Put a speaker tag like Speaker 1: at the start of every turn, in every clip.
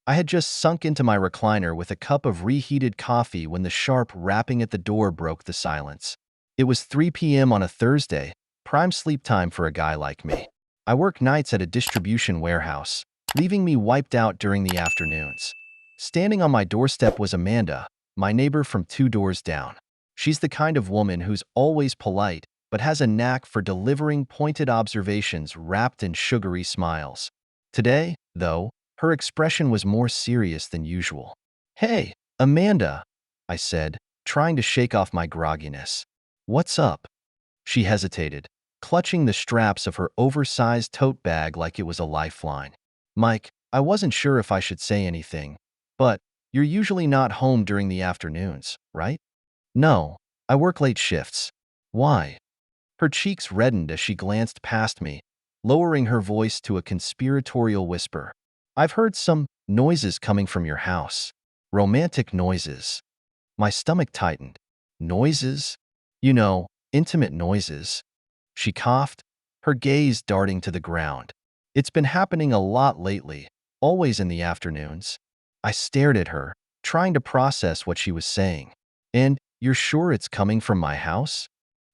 Speaker 1: I had just sunk into my recliner with a cup of reheated coffee when the sharp rapping at the door broke the silence. It was 3 p.m. on a Thursday, prime sleep time for a guy like me. I work nights at a distribution warehouse, leaving me wiped out during the afternoons. Standing on my doorstep was Amanda, my neighbor from 2 doors down. She's the kind of woman who's always polite, but has a knack for delivering pointed observations wrapped in sugary smiles. Today, though, her expression was more serious than usual. "Hey, Amanda," I said, trying to shake off my grogginess. "What's up?" She hesitated, clutching the straps of her oversized tote bag like it was a lifeline. "Mike, I wasn't sure if I should say anything, but you're usually not home during the afternoons, right?" "No, I work late shifts." "Why?" Her cheeks reddened as she glanced past me, lowering her voice to a conspiratorial whisper. "I've heard some noises coming from your house. Romantic noises." My stomach tightened. "Noises? You know, intimate noises." She coughed, her gaze darting to the ground. "It's been happening a lot lately, always in the afternoons." I stared at her, trying to process what she was saying. "And you're sure it's coming from my house?"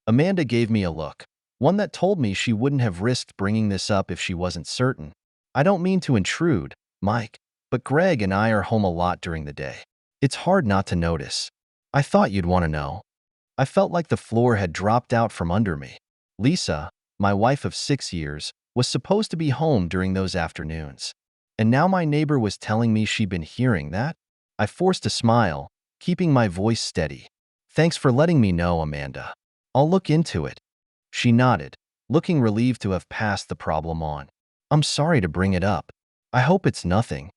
Speaker 1: Amanda gave me a look, one that told me she wouldn't have risked bringing this up if she wasn't certain. "I don't mean to intrude, Mike, but Greg and I are home a lot during the day. It's hard not to notice. I thought you'd want to know." I felt like the floor had dropped out from under me. Lisa, my wife of 6 years, was supposed to be home during those afternoons. And now my neighbor was telling me she'd been hearing that? I forced a smile, keeping my voice steady. "Thanks for letting me know, Amanda. I'll look into it." She nodded, looking relieved to have passed the problem on. "I'm sorry to bring it up. I hope it's nothing."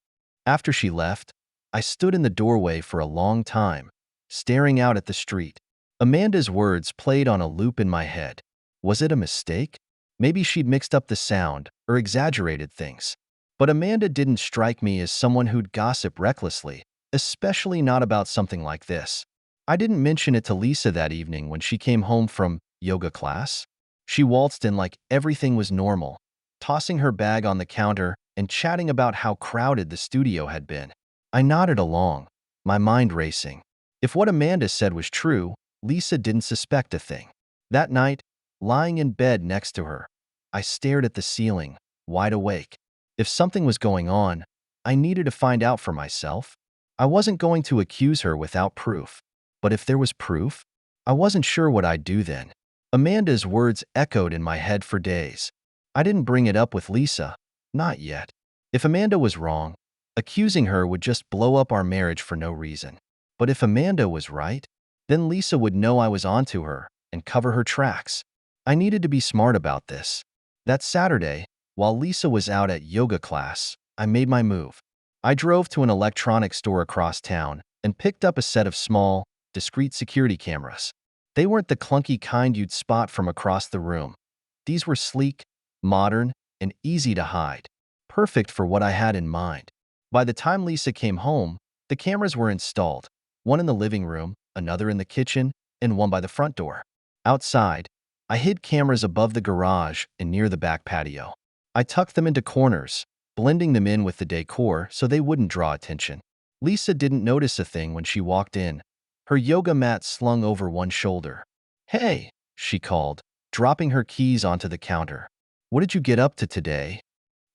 Speaker 1: After she left, I stood in the doorway for a long time, staring out at the street. Amanda's words played on a loop in my head. Was it a mistake? Maybe she'd mixed up the sound or exaggerated things. But Amanda didn't strike me as someone who'd gossip recklessly, especially not about something like this. I didn't mention it to Lisa that evening when she came home from yoga class. She waltzed in like everything was normal, tossing her bag on the counter and chatting about how crowded the studio had been. I nodded along, my mind racing. If what Amanda said was true, Lisa didn't suspect a thing. That night, lying in bed next to her, I stared at the ceiling, wide awake. If something was going on, I needed to find out for myself. I wasn't going to accuse her without proof. But if there was proof, I wasn't sure what I'd do then. Amanda's words echoed in my head for days. I didn't bring it up with Lisa, not yet. If Amanda was wrong, accusing her would just blow up our marriage for no reason. But if Amanda was right, then Lisa would know I was onto her and cover her tracks. I needed to be smart about this. That Saturday, while Lisa was out at yoga class, I made my move. I drove to an electronics store across town and picked up a set of small, discreet security cameras. They weren't the clunky kind you'd spot from across the room. These were sleek, modern, and easy to hide, perfect for what I had in mind. By the time Lisa came home, the cameras were installed, one in the living room, another in the kitchen, and one by the front door. Outside, I hid cameras above the garage and near the back patio. I tucked them into corners, blending them in with the decor so they wouldn't draw attention. Lisa didn't notice a thing when she walked in, her yoga mat slung over one shoulder. "Hey," she called, dropping her keys onto the counter. "What did you get up to today?"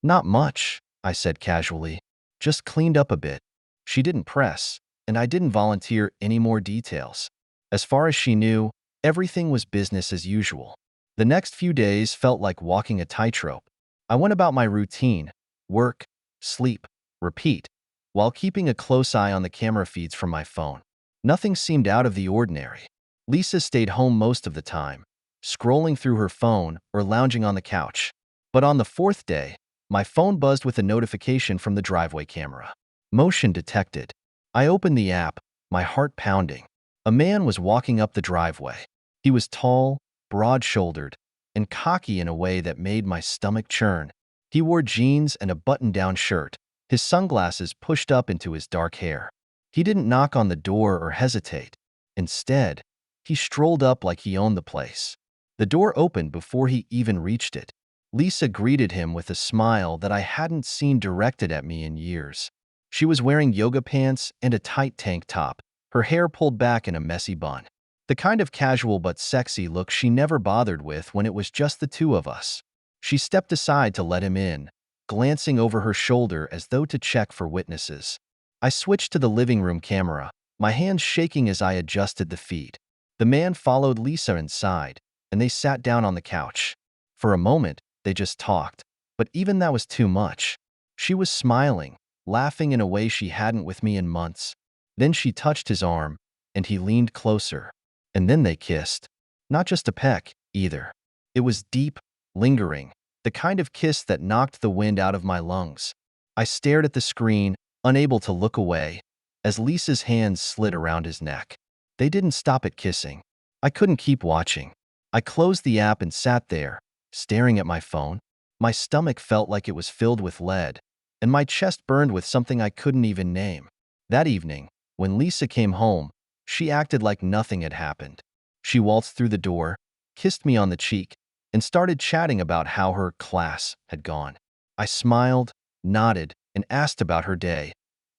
Speaker 1: "Not much," I said casually. "Just cleaned up a bit." She didn't press, and I didn't volunteer any more details. As far as she knew, everything was business as usual. The next few days felt like walking a tightrope. I went about my routine, work, sleep, repeat, while keeping a close eye on the camera feeds from my phone. Nothing seemed out of the ordinary. Lisa stayed home most of the time, scrolling through her phone or lounging on the couch. But on the fourth day, my phone buzzed with a notification from the driveway camera. Motion detected. I opened the app, my heart pounding. A man was walking up the driveway. He was tall, broad-shouldered, and cocky in a way that made my stomach churn. He wore jeans and a button-down shirt, his sunglasses pushed up into his dark hair. He didn't knock on the door or hesitate. Instead, he strolled up like he owned the place. The door opened before he even reached it. Lisa greeted him with a smile that I hadn't seen directed at me in years. She was wearing yoga pants and a tight tank top, her hair pulled back in a messy bun. The kind of casual but sexy look she never bothered with when it was just the two of us. She stepped aside to let him in, glancing over her shoulder as though to check for witnesses. I switched to the living room camera, my hands shaking as I adjusted the feed. The man followed Lisa inside, and they sat down on the couch. For a moment, they just talked, but even that was too much. She was smiling, laughing in a way she hadn't with me in months. Then she touched his arm, and he leaned closer. And then they kissed. Not just a peck, either. It was deep, lingering, the kind of kiss that knocked the wind out of my lungs. I stared at the screen, unable to look away, as Lisa's hands slid around his neck. They didn't stop at kissing. I couldn't keep watching. I closed the app and sat there, staring at my phone. My stomach felt like it was filled with lead, and my chest burned with something I couldn't even name. That evening, when Lisa came home, she acted like nothing had happened. She waltzed through the door, kissed me on the cheek, and started chatting about how her class had gone. I smiled, nodded, and asked about her day,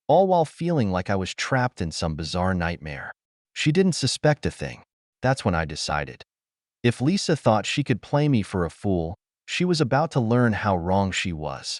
Speaker 1: all while feeling like I was trapped in some bizarre nightmare. She didn't suspect a thing. That's when I decided. If Lisa thought she could play me for a fool, she was about to learn how wrong she was.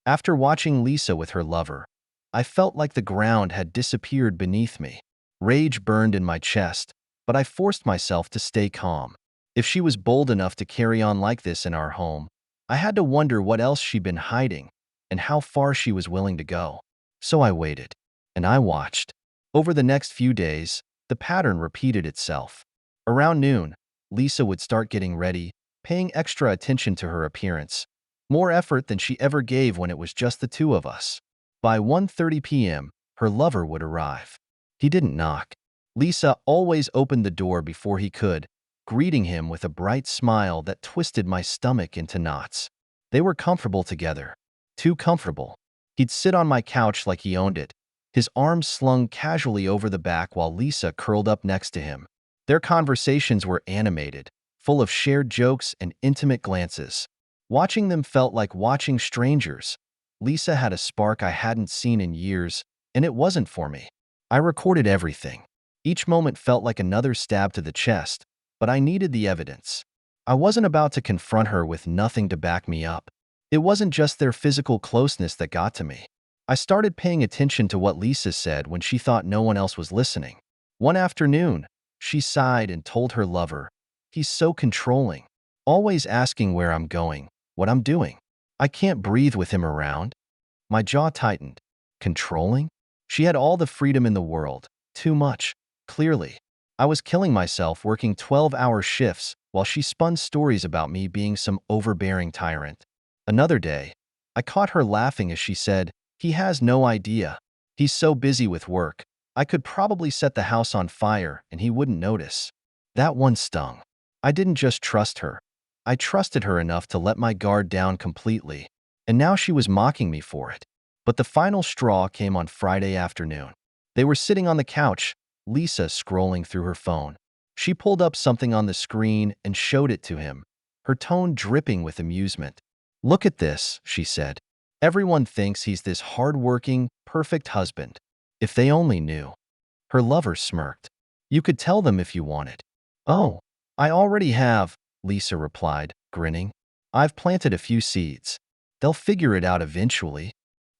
Speaker 1: After watching Lisa with her lover, I felt like the ground had disappeared beneath me. Rage burned in my chest, but I forced myself to stay calm. If she was bold enough to carry on like this in our home, I had to wonder what else she'd been hiding and how far she was willing to go. So I waited, and I watched. Over the next few days, the pattern repeated itself. Around noon, Lisa would start getting ready, paying extra attention to her appearance, more effort than she ever gave when it was just the two of us. By 1:30 p.m., her lover would arrive. He didn't knock. Lisa always opened the door before he could, greeting him with a bright smile that twisted my stomach into knots. They were comfortable together. Too comfortable. He'd sit on my couch like he owned it, his arms slung casually over the back while Lisa curled up next to him. Their conversations were animated, full of shared jokes and intimate glances. Watching them felt like watching strangers. Lisa had a spark I hadn't seen in years, and it wasn't for me. I recorded everything. Each moment felt like another stab to the chest, but I needed the evidence. I wasn't about to confront her with nothing to back me up. It wasn't just their physical closeness that got to me. I started paying attention to what Lisa said when she thought no one else was listening. One afternoon, she sighed and told her lover, "He's so controlling, always asking where I'm going, what I'm doing. I can't breathe with him around." My jaw tightened. Controlling? She had all the freedom in the world. Too much, clearly. I was killing myself working 12-hour shifts while she spun stories about me being some overbearing tyrant. Another day, I caught her laughing as she said, "He has no idea. He's so busy with work. I could probably set the house on fire and he wouldn't notice." That one stung. I didn't just trust her. I trusted her enough to let my guard down completely, and now she was mocking me for it. But the final straw came on Friday afternoon. They were sitting on the couch, Lisa scrolling through her phone. She pulled up something on the screen and showed it to him, her tone dripping with amusement. "Look at this," she said. "Everyone thinks he's this hardworking, perfect husband. If they only knew." Her lover smirked. "You could tell them if you wanted." "Oh, I already have," Lisa replied, grinning. "I've planted a few seeds. They'll figure it out eventually."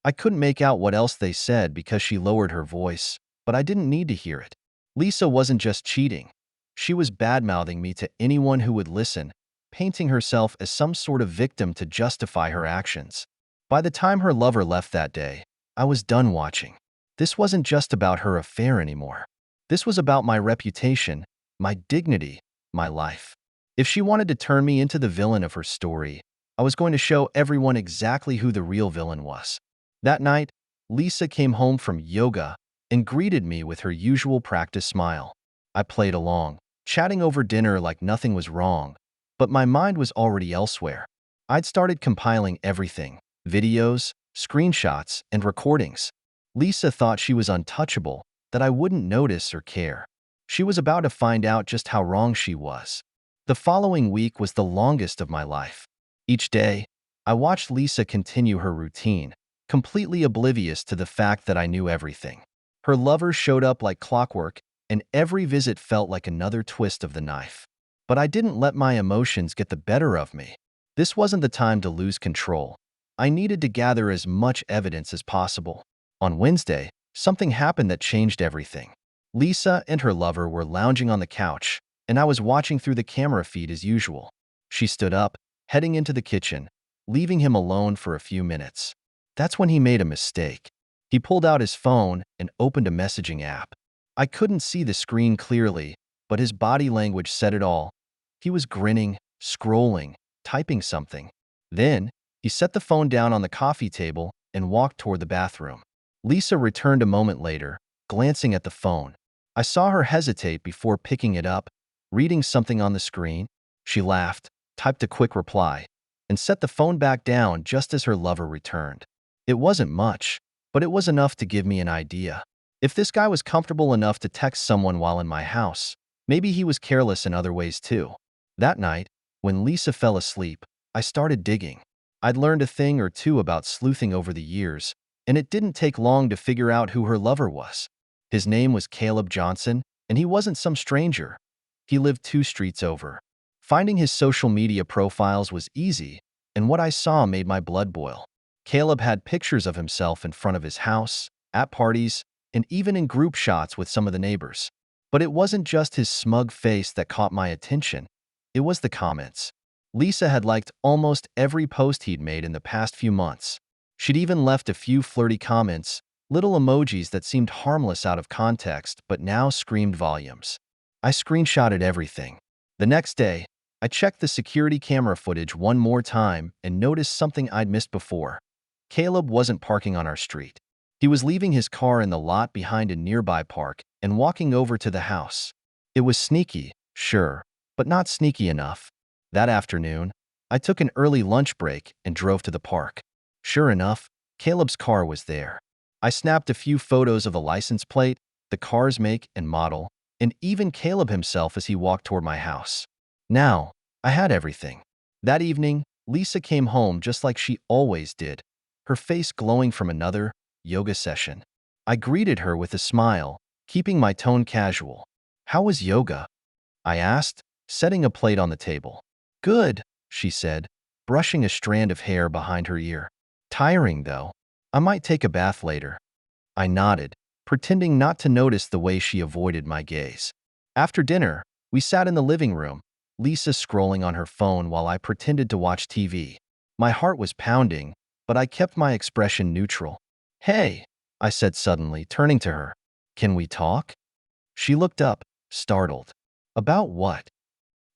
Speaker 1: I couldn't make out what else they said because she lowered her voice, but I didn't need to hear it. Lisa wasn't just cheating. She was bad-mouthing me to anyone who would listen, painting herself as some sort of victim to justify her actions. By the time her lover left that day, I was done watching. This wasn't just about her affair anymore. This was about my reputation, my dignity, my life. If she wanted to turn me into the villain of her story, I was going to show everyone exactly who the real villain was. That night, Lisa came home from yoga and greeted me with her usual practice smile. I played along, chatting over dinner like nothing was wrong, but my mind was already elsewhere. I'd started compiling everything: videos, screenshots, and recordings. Lisa thought she was untouchable, that I wouldn't notice or care. She was about to find out just how wrong she was. The following week was the longest of my life. Each day, I watched Lisa continue her routine, completely oblivious to the fact that I knew everything. Her lover showed up like clockwork, and every visit felt like another twist of the knife. But I didn't let my emotions get the better of me. This wasn't the time to lose control. I needed to gather as much evidence as possible. On Wednesday, something happened that changed everything. Lisa and her lover were lounging on the couch, and I was watching through the camera feed as usual. She stood up, heading into the kitchen, leaving him alone for a few minutes. That's when he made a mistake. He pulled out his phone and opened a messaging app. I couldn't see the screen clearly, but his body language said it all. He was grinning, scrolling, typing something. Then, he set the phone down on the coffee table and walked toward the bathroom. Lisa returned a moment later, glancing at the phone. I saw her hesitate before picking it up, reading something on the screen. She laughed, typed a quick reply, and set the phone back down just as her lover returned. It wasn't much, but it was enough to give me an idea. If this guy was comfortable enough to text someone while in my house, maybe he was careless in other ways too. That night, when Lisa fell asleep, I started digging. I'd learned a thing or two about sleuthing over the years, and it didn't take long to figure out who her lover was. His name was Caleb Johnson, and he wasn't some stranger. He lived 2 streets over. Finding his social media profiles was easy, and what I saw made my blood boil. Caleb had pictures of himself in front of his house, at parties, and even in group shots with some of the neighbors. But it wasn't just his smug face that caught my attention. It was the comments. Lisa had liked almost every post he'd made in the past few months. She'd even left a few flirty comments, little emojis that seemed harmless out of context but now screamed volumes. I screenshotted everything. The next day, I checked the security camera footage one more time and noticed something I'd missed before. Caleb wasn't parking on our street. He was leaving his car in the lot behind a nearby park and walking over to the house. It was sneaky, sure, but not sneaky enough. That afternoon, I took an early lunch break and drove to the park. Sure enough, Caleb's car was there. I snapped a few photos of the license plate, the car's make and model, and even Caleb himself as he walked toward my house. Now, I had everything. That evening, Lisa came home just like she always did, her face glowing from another yoga session. I greeted her with a smile, keeping my tone casual. "How was yoga?" I asked, setting a plate on the table. "Good," she said, brushing a strand of hair behind her ear. "Tiring, though. I might take a bath later." I nodded, pretending not to notice the way she avoided my gaze. After dinner, we sat in the living room, Lisa scrolling on her phone while I pretended to watch TV. My heart was pounding, but I kept my expression neutral. "Hey," I said suddenly, turning to her. "Can we talk?" She looked up, startled. "About what?"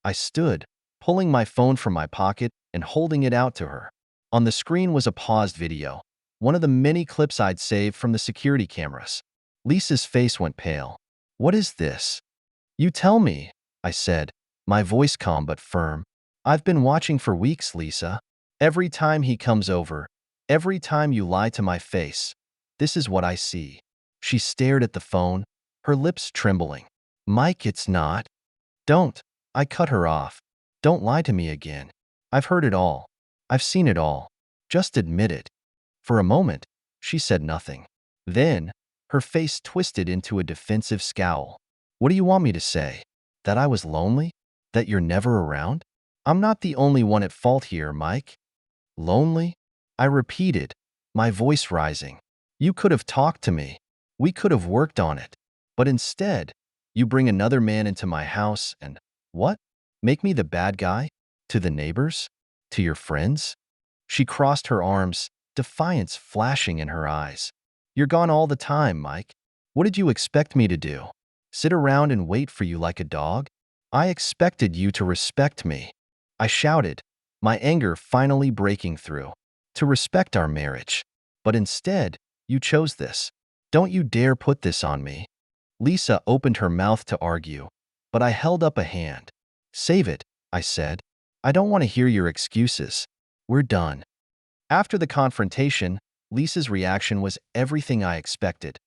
Speaker 1: I stood, pulling my phone from my pocket and holding it out to her. On the screen was a paused video, one of the many clips I'd saved from the security cameras. Lisa's face went pale. "What is this?" "You tell me," I said, my voice calm but firm. "I've been watching for weeks, Lisa. Every time he comes over, every time you lie to my face, this is what I see." She stared at the phone, her lips trembling. "Mike, it's not." "Don't." I cut her off. "Don't lie to me again. I've heard it all. I've seen it all. Just admit it." For a moment, she said nothing. Then, her face twisted into a defensive scowl. "What do you want me to say? That I was lonely? That you're never around? I'm not the only one at fault here, Mike." "Lonely?" I repeated, my voice rising. "You could have talked to me. We could have worked on it. But instead, you bring another man into my house and, what? Make me the bad guy? To the neighbors? To your friends?" She crossed her arms, defiance flashing in her eyes. "You're gone all the time, Mike. What did you expect me to do? Sit around and wait for you like a dog? I expected you to respect me." I shouted, my anger finally breaking through. "To respect our marriage. But instead, you chose this. Don't you dare put this on me." Lisa opened her mouth to argue, but I held up a hand. "Save it," I said. "I don't want to hear your excuses. We're done." After the confrontation, Lisa's reaction was everything I expected.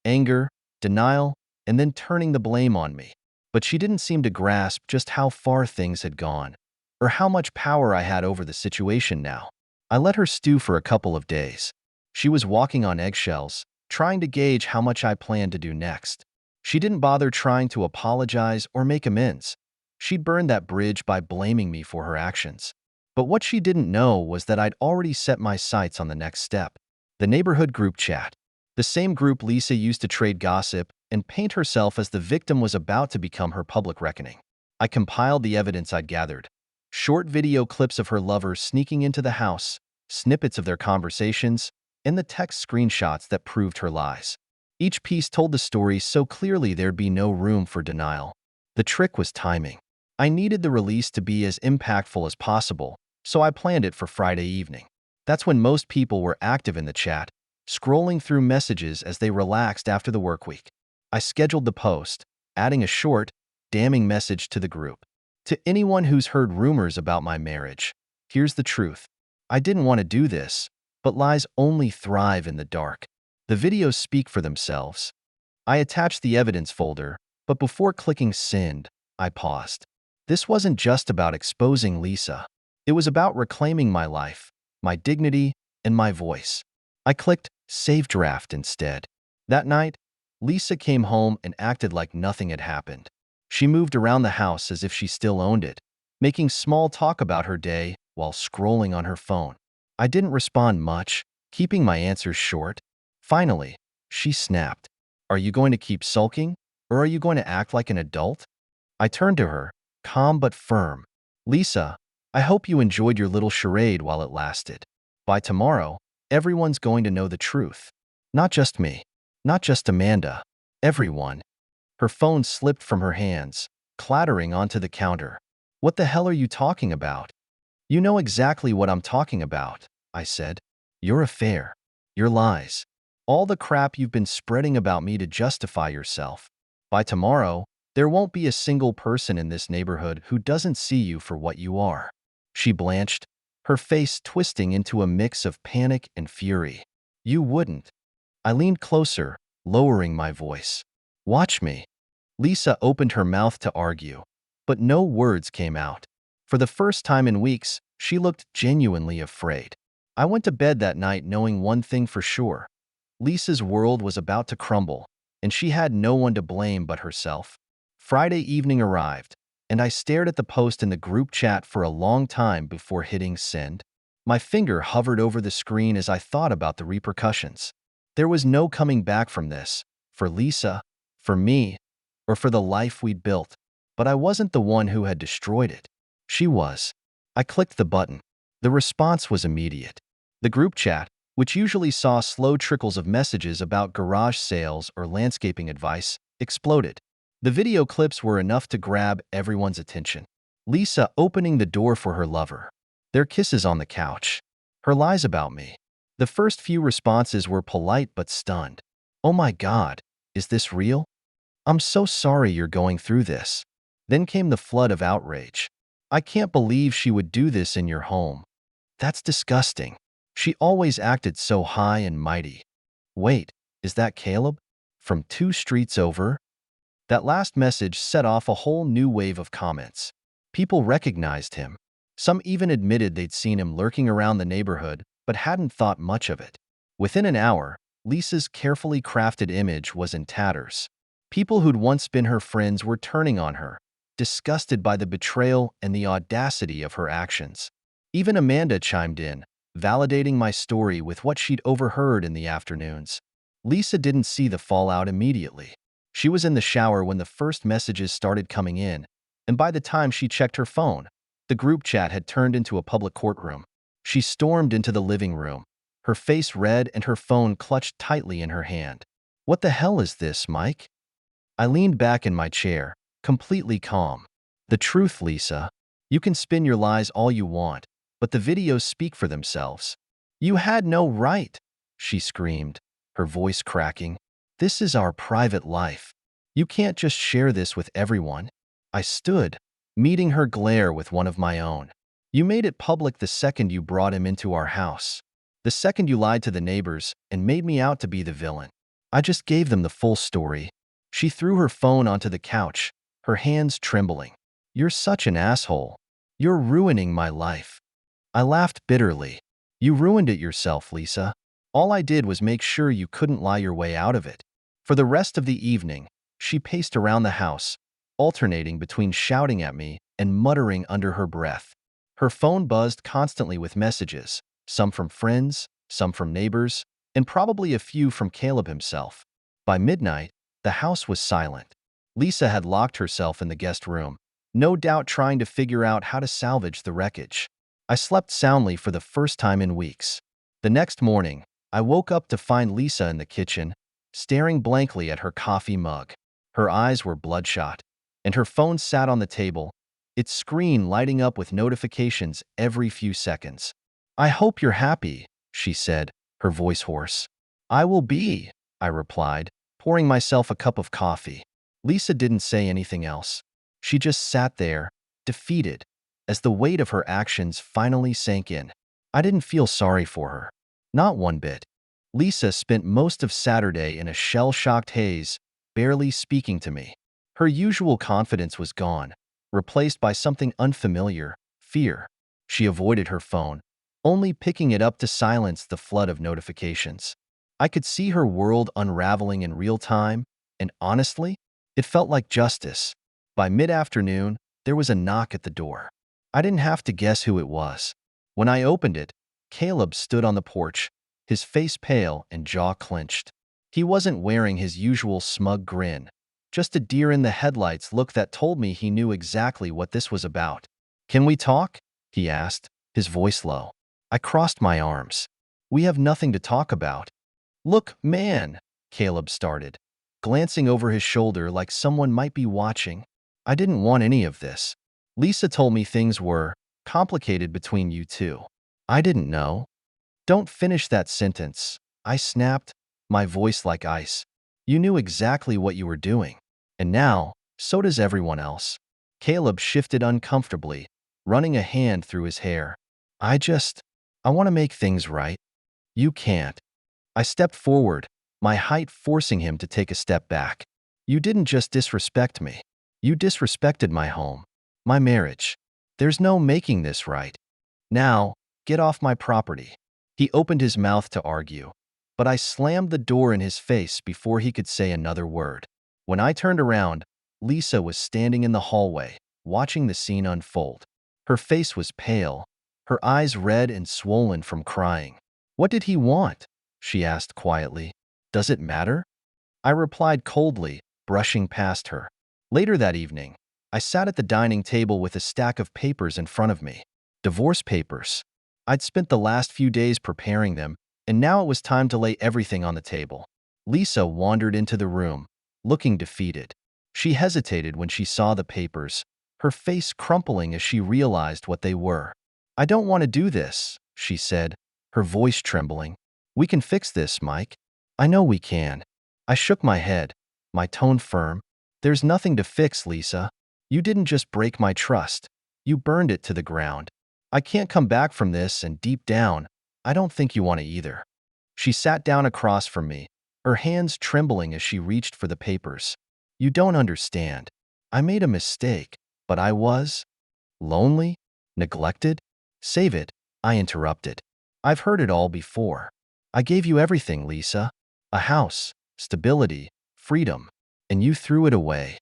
Speaker 1: Anger, denial, and then turning the blame on me. But she didn't seem to grasp just how far things had gone, or how much power I had over the situation now. I let her stew for a couple of days. She was walking on eggshells, trying to gauge how much I planned to do next. She didn't bother trying to apologize or make amends. She'd burned that bridge by blaming me for her actions. But what she didn't know was that I'd already set my sights on the next step. The neighborhood group chat. The same group Lisa used to trade gossip and paint herself as the victim was about to become her public reckoning. I compiled the evidence I'd gathered. Short video clips of her lover sneaking into the house, snippets of their conversations, and the text screenshots that proved her lies. Each piece told the story so clearly there'd be no room for denial. The trick was timing. I needed the release to be as impactful as possible, so I planned it for Friday evening. That's when most people were active in the chat, scrolling through messages as they relaxed after the work week. I scheduled the post, adding a short, damning message to the group. To anyone who's heard rumors about my marriage, here's the truth. I didn't want to do this, but lies only thrive in the dark. The videos speak for themselves. I attached the evidence folder, but before clicking send, I paused. This wasn't just about exposing Lisa. It was about reclaiming my life, my dignity, and my voice. I clicked save draft instead. That night, Lisa came home and acted like nothing had happened. She moved around the house as if she still owned it, making small talk about her day while scrolling on her phone. I didn't respond much, keeping my answers short. Finally, she snapped. Are you going to keep sulking, or are you going to act like an adult? I turned to her, calm but firm. Lisa, I hope you enjoyed your little charade while it lasted. By tomorrow, everyone's going to know the truth. Not just me. Not just Amanda. Everyone. Her phone slipped from her hands, clattering onto the counter. What the hell are you talking about? You know exactly what I'm talking about, I said. Your affair. Your lies. All the crap you've been spreading about me to justify yourself. By tomorrow, there won't be a single person in this neighborhood who doesn't see you for what you are. She blanched, her face twisting into a mix of panic and fury. You wouldn't. I leaned closer, lowering my voice. Watch me. Lisa opened her mouth to argue, but no words came out. For the first time in weeks, she looked genuinely afraid. I went to bed that night knowing one thing for sure. Lisa's world was about to crumble, and she had no one to blame but herself. Friday evening arrived, and I stared at the post in the group chat for a long time before hitting send. My finger hovered over the screen as I thought about the repercussions. There was no coming back from this, for Lisa, for me, or for the life we'd built. But I wasn't the one who had destroyed it. She was. I clicked the button. The response was immediate. The group chat, which usually saw slow trickles of messages about garage sales or landscaping advice, exploded. The video clips were enough to grab everyone's attention. Lisa opening the door for her lover. Their kisses on the couch. Her lies about me. The first few responses were polite but stunned. Oh my God, is this real? I'm so sorry you're going through this. Then came the flood of outrage. I can't believe she would do this in your home. That's disgusting. She always acted so high and mighty. Wait, is that Caleb? From 2 streets over? That last message set off a whole new wave of comments. People recognized him. Some even admitted they'd seen him lurking around the neighborhood, but hadn't thought much of it. Within an hour, Lisa's carefully crafted image was in tatters. People who'd once been her friends were turning on her, disgusted by the betrayal and the audacity of her actions. Even Amanda chimed in, validating my story with what she'd overheard in the afternoons. Lisa didn't see the fallout immediately. She was in the shower when the first messages started coming in, and by the time she checked her phone, the group chat had turned into a public courtroom. She stormed into the living room, her face red and her phone clutched tightly in her hand. What the hell is this, Mike? I leaned back in my chair, completely calm. The truth, Lisa. You can spin your lies all you want, but the videos speak for themselves. You had no right, she screamed, her voice cracking. This is our private life. You can't just share this with everyone. I stood, meeting her glare with one of my own. You made it public the second you brought him into our house. The second you lied to the neighbors and made me out to be the villain. I just gave them the full story. She threw her phone onto the couch, her hands trembling. You're such an asshole. You're ruining my life. I laughed bitterly. You ruined it yourself, Lisa. All I did was make sure you couldn't lie your way out of it." For the rest of the evening, she paced around the house, alternating between shouting at me and muttering under her breath. Her phone buzzed constantly with messages, some from friends, some from neighbors, and probably a few from Caleb himself. By midnight, the house was silent. Lisa had locked herself in the guest room, no doubt trying to figure out how to salvage the wreckage. I slept soundly for the first time in weeks. The next morning, I woke up to find Lisa in the kitchen, staring blankly at her coffee mug. Her eyes were bloodshot, and her phone sat on the table, its screen lighting up with notifications every few seconds. "I hope you're happy," she said, her voice hoarse. "I will be," I replied, pouring myself a cup of coffee. Lisa didn't say anything else. She just sat there, defeated, as the weight of her actions finally sank in. I didn't feel sorry for her. Not one bit. Lisa spent most of Saturday in a shell-shocked haze, barely speaking to me. Her usual confidence was gone, replaced by something unfamiliar, fear. She avoided her phone, only picking it up to silence the flood of notifications. I could see her world unraveling in real time, and honestly, it felt like justice. By mid-afternoon, there was a knock at the door. I didn't have to guess who it was. When I opened it, Caleb stood on the porch, his face pale and jaw clenched. He wasn't wearing his usual smug grin, just a deer-in-the-headlights look that told me he knew exactly what this was about. "Can we talk?" he asked, his voice low. I crossed my arms. "We have nothing to talk about." "Look, man," Caleb started, glancing over his shoulder like someone might be watching. "I didn't want any of this. Lisa told me things were complicated between you two. I didn't know." "Don't finish that sentence," I snapped, my voice like ice. "You knew exactly what you were doing. And now, so does everyone else." Caleb shifted uncomfortably, running a hand through his hair. I want to make things right." "You can't." I stepped forward, my height forcing him to take a step back. "You didn't just disrespect me. You disrespected my home, my marriage. There's no making this right. Now, get off my property." He opened his mouth to argue, but I slammed the door in his face before he could say another word. When I turned around, Lisa was standing in the hallway, watching the scene unfold. Her face was pale, her eyes red and swollen from crying. "What did he want?" she asked quietly. "Does it matter?" I replied coldly, brushing past her. Later that evening, I sat at the dining table with a stack of papers in front of me. Divorce papers. I'd spent the last few days preparing them, and now it was time to lay everything on the table. Lisa wandered into the room, looking defeated. She hesitated when she saw the papers, her face crumpling as she realized what they were. "I don't want to do this," she said, her voice trembling. "We can fix this, Mike." "I know we can." I shook my head, my tone firm. "There's nothing to fix, Lisa. You didn't just break my trust. You burned it to the ground. I can't come back from this, and deep down, I don't think you want to either." She sat down across from me, her hands trembling as she reached for the papers. "You don't understand. I made a mistake, but I was lonely, neglected." "Save it," I interrupted. "I've heard it all before. I gave you everything, Lisa. A house, stability, freedom, and you threw it away."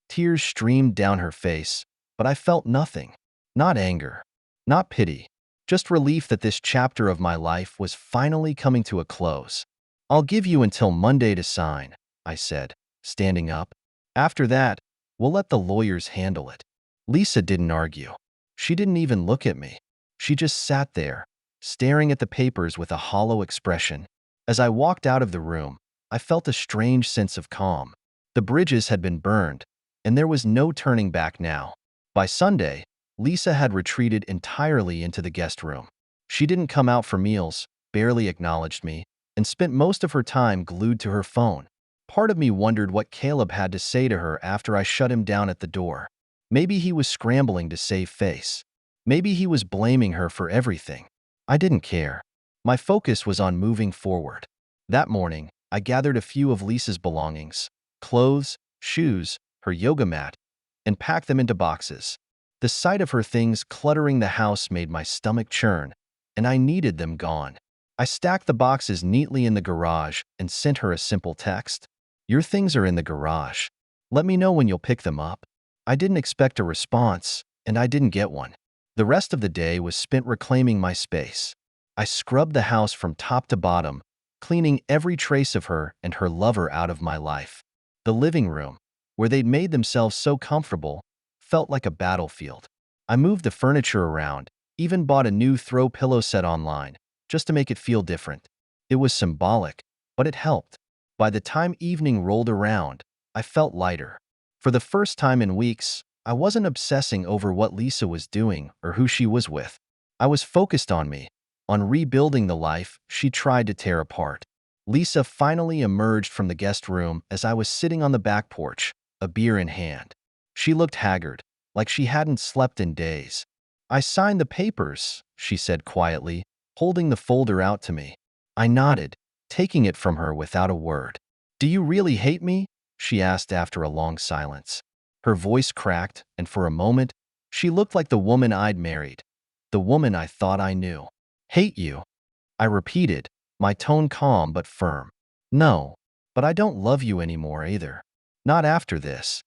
Speaker 1: Tears streamed down her face, but I felt nothing. Not anger, not pity, just relief that this chapter of my life was finally coming to a close. "I'll give you until Monday to sign," I said, standing up. "After that, we'll let the lawyers handle it." Lisa didn't argue. She didn't even look at me. She just sat there, staring at the papers with a hollow expression. As I walked out of the room, I felt a strange sense of calm. The bridges had been burned, and there was no turning back now. By Sunday, Lisa had retreated entirely into the guest room. She didn't come out for meals, barely acknowledged me, and spent most of her time glued to her phone. Part of me wondered what Caleb had to say to her after I shut him down at the door. Maybe he was scrambling to save face. Maybe he was blaming her for everything. I didn't care. My focus was on moving forward. That morning, I gathered a few of Lisa's belongings, clothes, shoes, her yoga mat, and packed them into boxes. The sight of her things cluttering the house made my stomach churn, and I needed them gone. I stacked the boxes neatly in the garage and sent her a simple text. Your things are in the garage. Let me know when you'll pick them up. I didn't expect a response, and I didn't get one. The rest of the day was spent reclaiming my space. I scrubbed the house from top to bottom, cleaning every trace of her and her lover out of my life. The living room, where they'd made themselves so comfortable, felt like a battlefield. I moved the furniture around, even bought a new throw pillow set online, just to make it feel different. It was symbolic, but it helped. By the time evening rolled around, I felt lighter. For the first time in weeks, I wasn't obsessing over what Lisa was doing or who she was with. I was focused on me, on rebuilding the life she tried to tear apart. Lisa finally emerged from the guest room as I was sitting on the back porch, a beer in hand. She looked haggard, like she hadn't slept in days. I signed the papers, she said quietly, holding the folder out to me. I nodded, taking it from her without a word. Do you really hate me? She asked after a long silence. Her voice cracked, and for a moment, she looked like the woman I'd married, the woman I thought I knew. Hate you, I repeated, my tone calm but firm. No, but I don't love you anymore either. Not after this.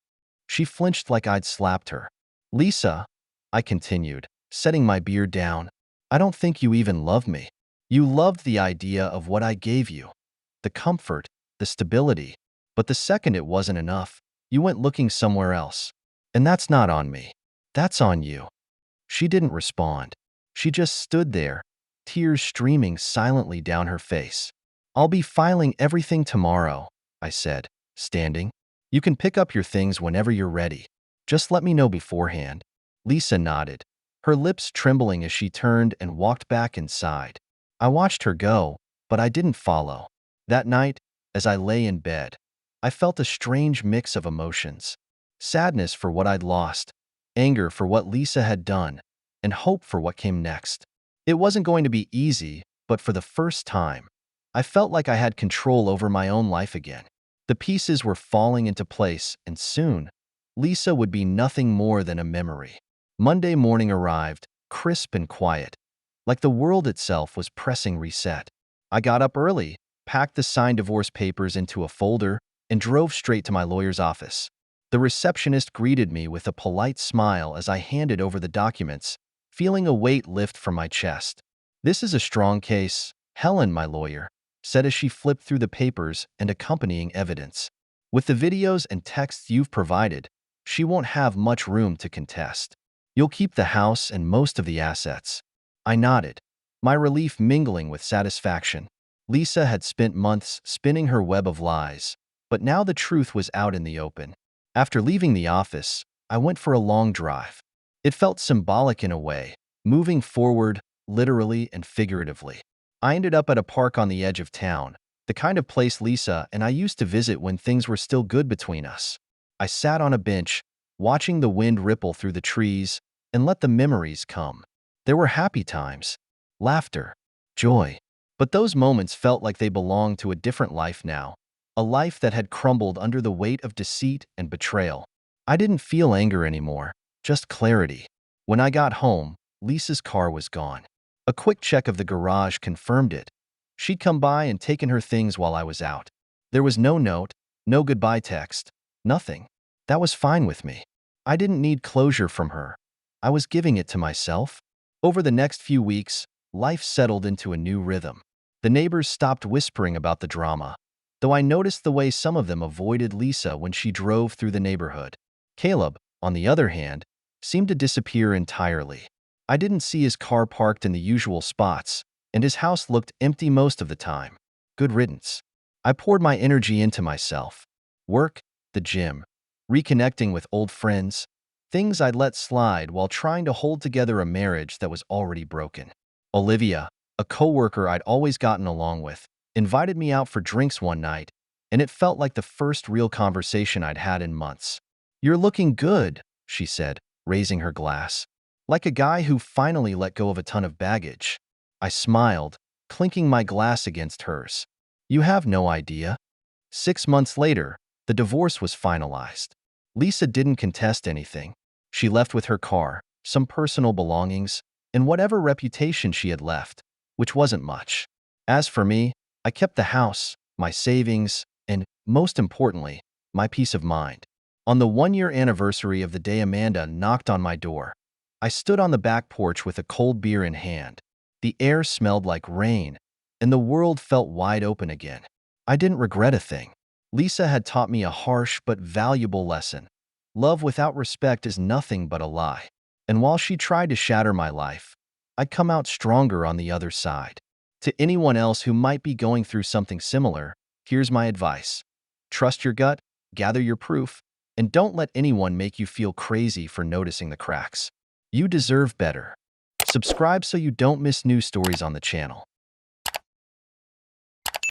Speaker 1: She flinched like I'd slapped her. Lisa, I continued, setting my beer down, I don't think you even love me. You loved the idea of what I gave you, the comfort, the stability. But the second it wasn't enough, you went looking somewhere else. And that's not on me. That's on you. She didn't respond. She just stood there, tears streaming silently down her face. I'll be filing everything tomorrow, I said, standing. You can pick up your things whenever you're ready. Just let me know beforehand. Lisa nodded, her lips trembling as she turned and walked back inside. I watched her go, but I didn't follow. That night, as I lay in bed, I felt a strange mix of emotions. Sadness for what I'd lost, anger for what Lisa had done, and hope for what came next. It wasn't going to be easy, but for the first time, I felt like I had control over my own life again. The pieces were falling into place, and soon, Lisa would be nothing more than a memory. Monday morning arrived, crisp and quiet, like the world itself was pressing reset. I got up early, packed the signed divorce papers into a folder, and drove straight to my lawyer's office. The receptionist greeted me with a polite smile as I handed over the documents, feeling a weight lift from my chest. This is a strong case, Helen, my lawyer, said as she flipped through the papers and accompanying evidence. With the videos and texts you've provided, she won't have much room to contest. You'll keep the house and most of the assets. I nodded, my relief mingling with satisfaction. Lisa had spent months spinning her web of lies, but now the truth was out in the open. After leaving the office, I went for a long drive. It felt symbolic in a way, moving forward, literally and figuratively. I ended up at a park on the edge of town, the kind of place Lisa and I used to visit when things were still good between us. I sat on a bench, watching the wind ripple through the trees, and let the memories come. There were happy times, laughter, joy. But those moments felt like they belonged to a different life now, a life that had crumbled under the weight of deceit and betrayal. I didn't feel anger anymore, just clarity. When I got home, Lisa's car was gone. A quick check of the garage confirmed it. She'd come by and taken her things while I was out. There was no note, no goodbye text, nothing. That was fine with me. I didn't need closure from her. I was giving it to myself. Over the next few weeks, life settled into a new rhythm. The neighbors stopped whispering about the drama, though I noticed the way some of them avoided Lisa when she drove through the neighborhood. Caleb, on the other hand, seemed to disappear entirely. I didn't see his car parked in the usual spots, and his house looked empty most of the time. Good riddance. I poured my energy into myself. Work, the gym, reconnecting with old friends, things I'd let slide while trying to hold together a marriage that was already broken. Olivia, a coworker I'd always gotten along with, invited me out for drinks one night, and it felt like the first real conversation I'd had in months. You're looking good, she said, raising her glass. Like a guy who finally let go of a ton of baggage. I smiled, clinking my glass against hers. You have no idea. 6 months later, the divorce was finalized. Lisa didn't contest anything. She left with her car, some personal belongings, and whatever reputation she had left, which wasn't much. As for me, I kept the house, my savings, and, most importantly, my peace of mind. On the 1-year anniversary of the day Amanda knocked on my door, I stood on the back porch with a cold beer in hand. The air smelled like rain, and the world felt wide open again. I didn't regret a thing. Lisa had taught me a harsh but valuable lesson. Love without respect is nothing but a lie. And while she tried to shatter my life, I'd come out stronger on the other side. To anyone else who might be going through something similar, here's my advice. Trust your gut, gather your proof, and don't let anyone make you feel crazy for noticing the cracks. You deserve better. Subscribe so you don't miss new stories on the channel.